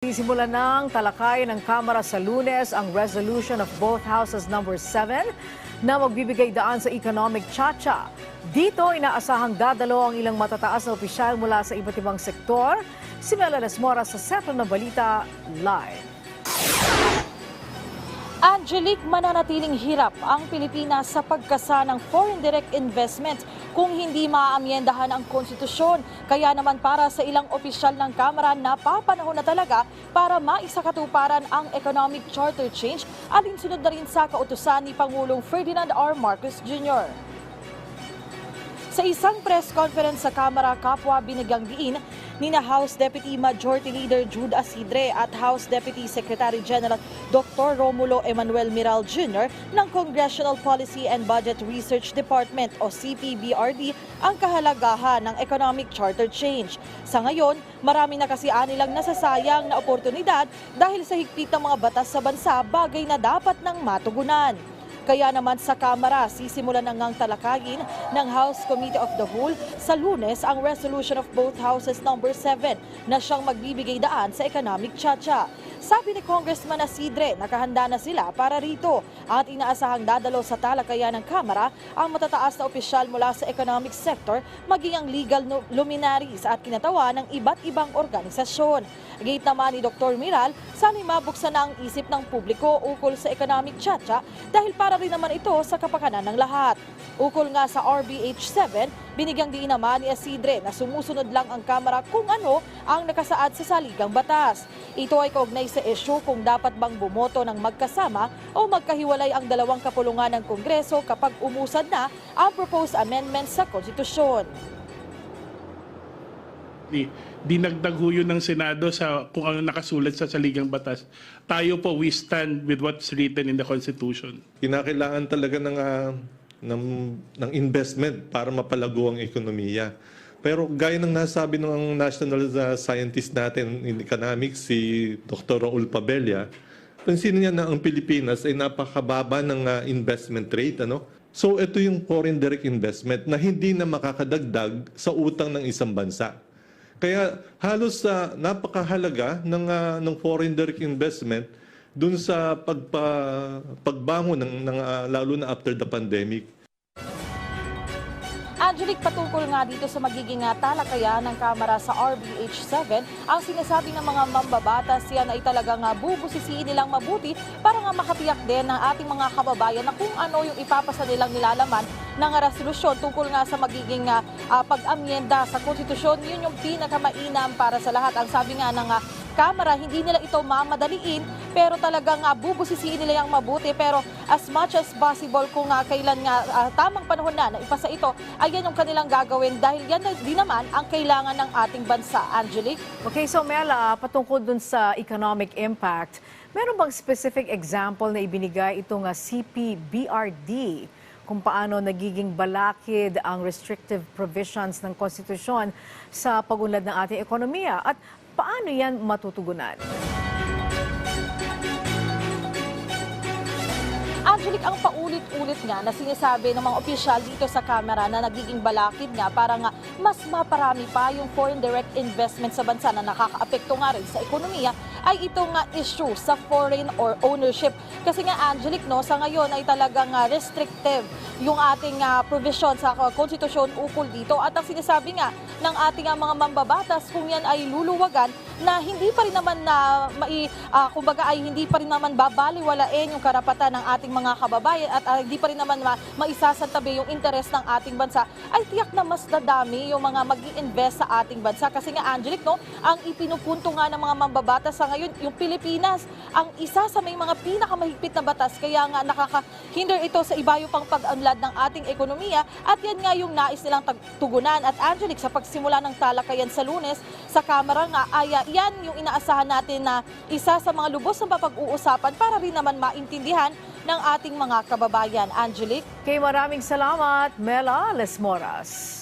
Sisimula ng talakayan ng Kamara sa Lunes ang resolution of both houses number 7 na magbibigay daan sa economic tsa-tsa. Dito inaasahang dadalo ang ilang matataas na opisyal mula sa iba't ibang sektor. Si Mela Lesmora sa Sentro ng Balita Live. Angelique, mananatiling hirap ang Pilipinas sa pagkasa ng foreign direct investment kung hindi maaamyendahan ang konstitusyon. Kaya naman para sa ilang opisyal ng Kamara, napapanahon na talaga para maisakatuparan ang economic charter change, alinsunod na rin sa kautusan ni Pangulong Ferdinand R. Marcos Jr. Sa isang press conference sa Kamara, kapwa binigyang diin ni House Deputy Majority Leader Jude Asidre at House Deputy Secretary General Dr. Romulo Emanuel Miral Jr. ng Congressional Policy and Budget Research Department o CPBRD ang kahalagahan ng economic charter change. Sa ngayon, marami na kasi anilang nasasayang na oportunidad dahil sa higpit ng mga batas sa bansa, bagay na dapat nang matugunan. Kaya naman sa Kamara, sisimulan na ngang talakayin ng House Committee of the Whole sa Lunes ang resolution of both houses number 7 na siyang magbibigay daan sa economic tsa-tsa. Sabi ni Congressman Asidre, nakahanda na sila para rito at inaasahang dadalo sa talakayan ng Kamara ang matataas na opisyal mula sa economic sector, maging ang legal luminaries at kinatawa ng iba't ibang organisasyon. Gate naman ni Dr. Miral, sana'y mabuksan na ang isip ng publiko ukol sa economic tsa-tsa dahil para rin naman ito sa kapakanan ng lahat. Ukol nga sa RBH 7, binigyang diin naman ni Asidre na sumusunod lang ang Kamara kung ano ang nakasaad sa saligang batas. Ito ay kaugnay sa issue kung dapat bang bumoto ng magkasama o magkahiwalay ang dalawang kapulungan ng Kongreso kapag umusad na ang proposed amendments sa konstitusyon. Dinagdag ho yun ng Senado sa kung ano nakasulat sa saligang batas. Tayo po, we stand with what's written in the Constitution. Kinakailangan talaga ng investment para mapalago ang ekonomiya. Pero gaya ng nasabi ng national scientist natin in economics, si Dr. Raul Pabella, pansinin niya na ang Pilipinas ay napakababa ng investment rate. So ito yung foreign direct investment na hindi na makakadagdag sa utang ng isang bansa. Kaya halos napakahalaga ng foreign direct investment dun sa pagbangon lalo na after the pandemic. Angelique, patungkol nga dito sa magiging talakayan ng Kamara sa RBH 7, ang sinasabi ng mga mambabatas yan ay talagang bubusisiin nilang mabuti para nga makatiyak din ng ating mga kababayan na kung ano yung ipapasa nilang nilalaman ng resolusyon tungkol nga sa magiging pag-amyenda sa konstitusyon. Yun yung pinakamainam para sa lahat. Ang sabi nga ng Kamara, hindi nila ito mamadaliin pero talagang bubusisiin nila yung mabuti, pero as much as possible kung kailan nga tamang panahon na ipasa ito, ay yan yung kanilang gagawin dahil yan din naman ang kailangan ng ating bansa. Angelique? Okay, so Mela, patungkol dun sa economic impact, meron bang specific example na ibinigay itong CPBRD kung paano nagiging balakid ang restrictive provisions ng konstitusyon sa pag-unlad ng ating ekonomiya at paano yan matutugunan? Angelique, ang paulit-ulit nga na sinasabi ng mga opisyal dito sa Kamara na nagiging balakid nga para nga mas maparami pa yung foreign direct investment sa bansa na nakakaapekto nga rin sa ekonomiya ay itong issue sa foreign or ownership. Kasi nga Angelique, sa ngayon ay talagang restrictive yung ating provision sa konstitusyon ukol dito at ang sinasabi nga ng ating mga mambabatas kung yan ay luluwagan na hindi pa rin naman kumbaga ay hindi pa rin naman babaliwalain yung karapatan ng ating mga kababayan at hindi pa rin naman maisasantabi yung interes ng ating bansa, ay tiyak na mas dadami yung mga mag-i-invest sa ating bansa. Kasi nga Angelique, ang ipinupunto nga ng mga mambabatas sa ngayon, yung Pilipinas, ang isa sa may mga pinakamahigpit na batas, kaya nga nakakahinder ito sa ibayo pang pag-unlad ng ating ekonomiya at yan nga yung nais nilang tugunan. At Angelique, sa pagsimula ng talakayan sa Lunes, sa Kamara nga, ay yan yung inaasahan natin na isa sa mga lubos na mapag-uusapan para rin naman maintindihan ng ating mga kababayan. Angelique? Okay, maraming salamat, Mela Lesmoras.